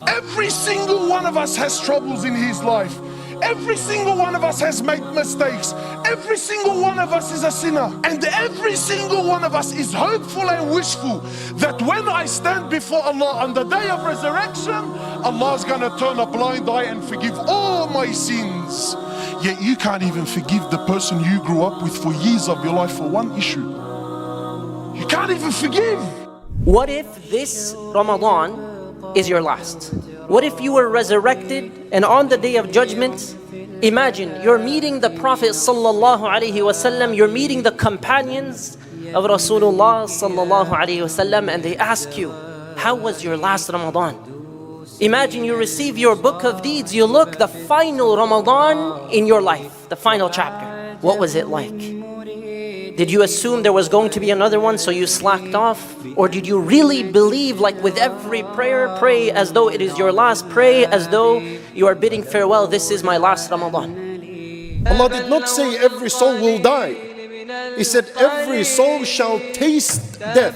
Every single one of us has troubles in his life. Every single one of us has made mistakes. Every single one of us is a sinner. And every single one of us is hopeful and wishful that when I stand before Allah on the day of resurrection, Allah's gonna turn a blind eye and forgive all my sins. Yet you can't even forgive the person you grew up with for years of your life for one issue. You can't even forgive. What if this Ramadan is your last? What if you were resurrected and on the day of judgment, imagine you're meeting the Prophet sallallahu alaihi wasallam, you're meeting the companions of Rasulullah sallallahu alaihi wasallam, and they ask you, how was your last Ramadan? Imagine you receive your book of deeds, you look, the final Ramadan in your life, the final chapter. What was it like? Did you assume there was going to be another one, so you slacked off? Or did you really believe, like with every prayer, pray as though it is your last, pray as though you are bidding farewell, this is my last Ramadan? Allah did not say every soul will die. He said every soul shall taste death.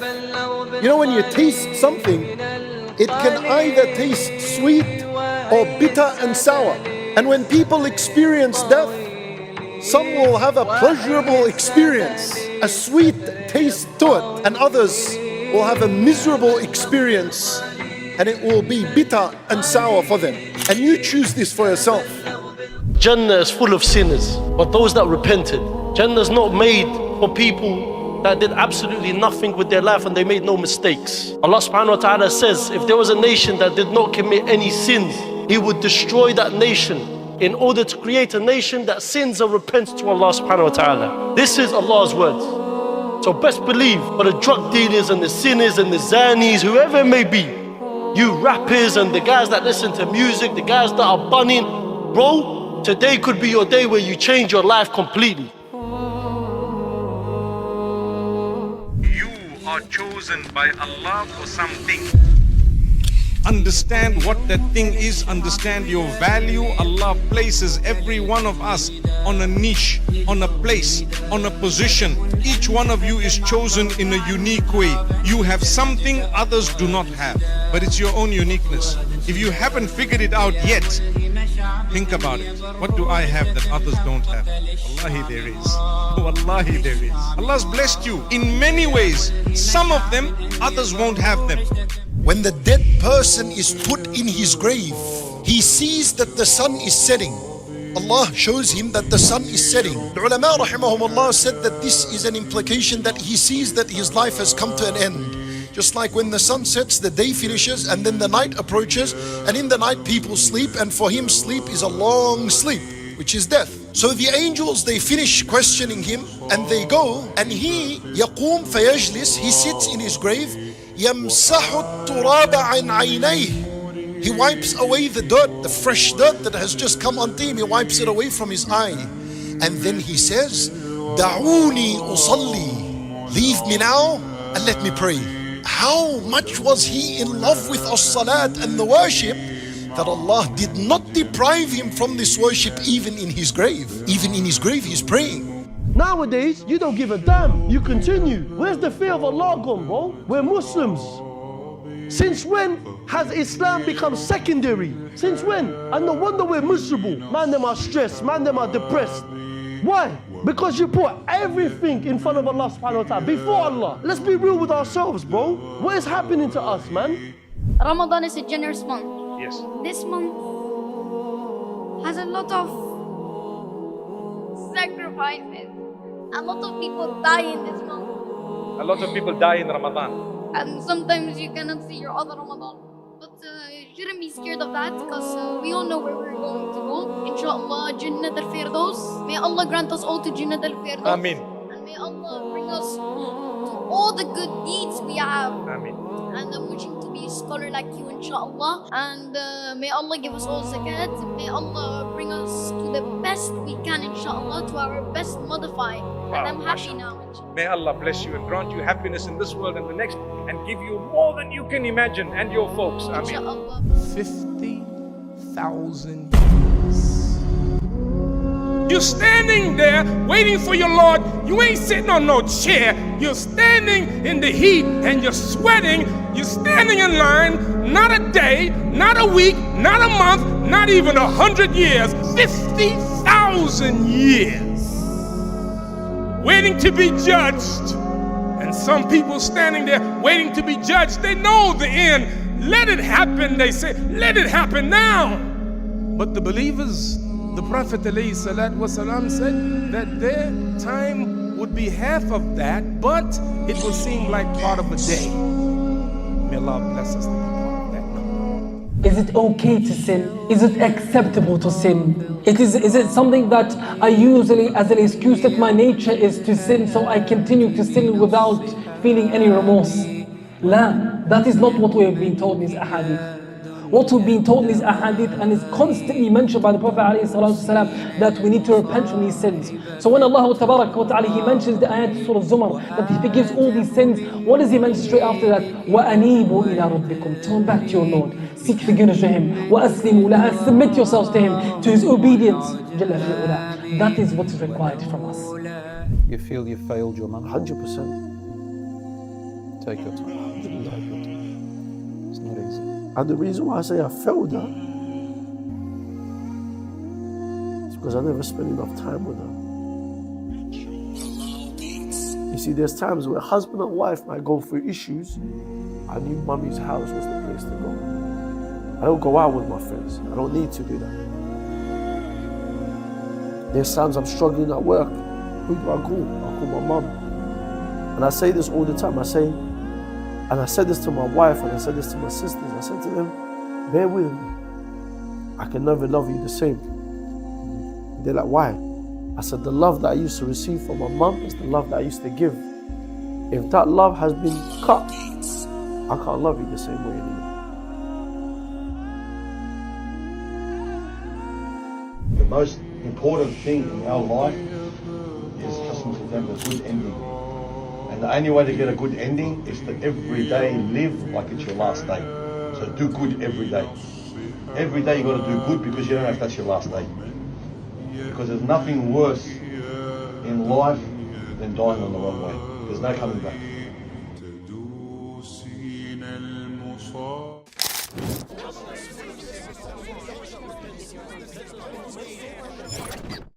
You know, when you taste something, it can either taste sweet or bitter and sour. And when people experience death, some will have a pleasurable experience, a sweet taste to it, and others will have a miserable experience, and it will be bitter and sour for them. And you choose this for yourself. Jannah is full of sinners, but those that repented. Jannah is not made for people that did absolutely nothing with their life and they made no mistakes. Allah subhanahu wa ta'ala says, if there was a nation that did not commit any sins, He would destroy that nation in order to create a nation that sins and repents to Allah subhanahu wa ta'ala. This is Allah's words. So best believe, for the drug dealers and the sinners and the zanis, whoever it may be, you rappers and the guys that listen to music, the guys that are bunning, bro, today could be your day where you change your life completely. You are chosen by Allah for something. Understand what that thing is, understand your value. Allah places every one of us on a niche, on a place, on a position. Each one of you is chosen in a unique way. You have something others do not have, but it's your own uniqueness. If you haven't figured it out yet, think about it. What do I have that others don't have? Wallahi there is. Wallahi there is. Allah's blessed you in many ways. Some of them, others won't have them. When the dead person is put in his grave, he sees that the sun is setting. Allah shows him that the sun is setting. The ulama rahimahumullah said that this is an implication that he sees that his life has come to an end. Just like when the sun sets, the day finishes and then the night approaches, and in the night people sleep, and for him sleep is a long sleep, which is death. So the angels, they finish questioning him and they go, and he يقوم فيجلس, he sits in his grave. يمسح التراب عن عينيه. He wipes away the dirt, the fresh dirt that has just come onto him. He wipes it away from his eye. And then he says, دعوني أصلي. Leave me now and let me pray. How much was he in love with as-salat and the worship that Allah did not deprive him from this worship even in his grave. Even in his grave he's praying. Nowadays, you don't give a damn. You continue. Where's the fear of Allah gone, bro? We're Muslims. Since when has Islam become secondary? Since when? And no wonder we're miserable. Man, them are stressed. Man, them are depressed. Why? Because you put everything in front of Allah subhanahu wa ta'ala, before Allah. Let's be real with ourselves, bro. What is happening to us, man? Ramadan is a generous month. Yes. This month has a lot of sacrifices. A lot of people die in this month. A lot of people die in Ramadan. And sometimes you cannot see your other Ramadan. But you shouldn't be scared of that, because we all know where we're going to go. Inshallah, Jannat al-Firdaus. May Allah grant us all to Jannat al-Firdaus. Ameen. And may Allah bring us to all the good deeds we have. Ameen. And I'm wishing to be a scholar like you, inshallah. And may Allah give us all zakat. May Allah bring us to the best we can, inshallah, to our best modified. And I'm happy now, inshallah. May Allah bless you and grant you happiness in this world and the next, and give you more than you can imagine, and your folks. Ameen. Inshallah. 50,000 years. You're standing there waiting for your Lord. You ain't sitting on no chair. you're standing in the heat and you're sweating. You're standing in line, not a day, not a week, not a month, not even 100 years, 50,000 years, waiting to be judged. And some people standing there waiting to be judged, they know the end. Let it happen, they say, let it happen now. But the believers, the Prophet ﷺ said that their time would be half of that, but it will seem like part of a day. May Allah bless us to be part of that number. Is it okay to sin? Is it acceptable to sin? Is it something that I usually as an excuse that my nature is to sin, so I continue to sin without feeling any remorse? La, that is not what we have been told in these ahadith. What we've been told in these ahadith, and is constantly mentioned by the Prophet ﷺ, that we need to repent from these sins. So when Allah Ta'ala, He mentions the ayat Surah Zumar, that He forgives all these sins, what does He mention straight after that? وَأَنِيبُوا إِلَىٰ رَبِّكُمْ. Turn back to your Lord. Seek forgiveness to Him. وَأَسْلِمُوا لَهُ. Submit yourselves to Him, to His obedience. That is what is required from us. You feel you failed your mum? 100%. Take your time. It's not easy. And the reason why I say I failed her is because I never spent enough time with her. You see, there's times where husband and wife might go through issues. I knew mummy's house was the place to go. I don't go out with my friends. I don't need to do that. There's times I'm struggling at work. Who do I call? I call my mum. And I say this all the time. And I said this to my wife, and I said this to my sisters. I said to them, bear with me. I can never love you the same. They're like, why? I said, the love that I used to receive from my mum is the love that I used to give. If that love has been cut, I can't love you the same way anymore. The most important thing in our life is a good ending. And the only way to get a good ending is to every day live like it's your last day. So do good every day. Every day you got to do good, because you don't know if that's your last day. Because there's nothing worse in life than dying on the wrong way. There's no coming back.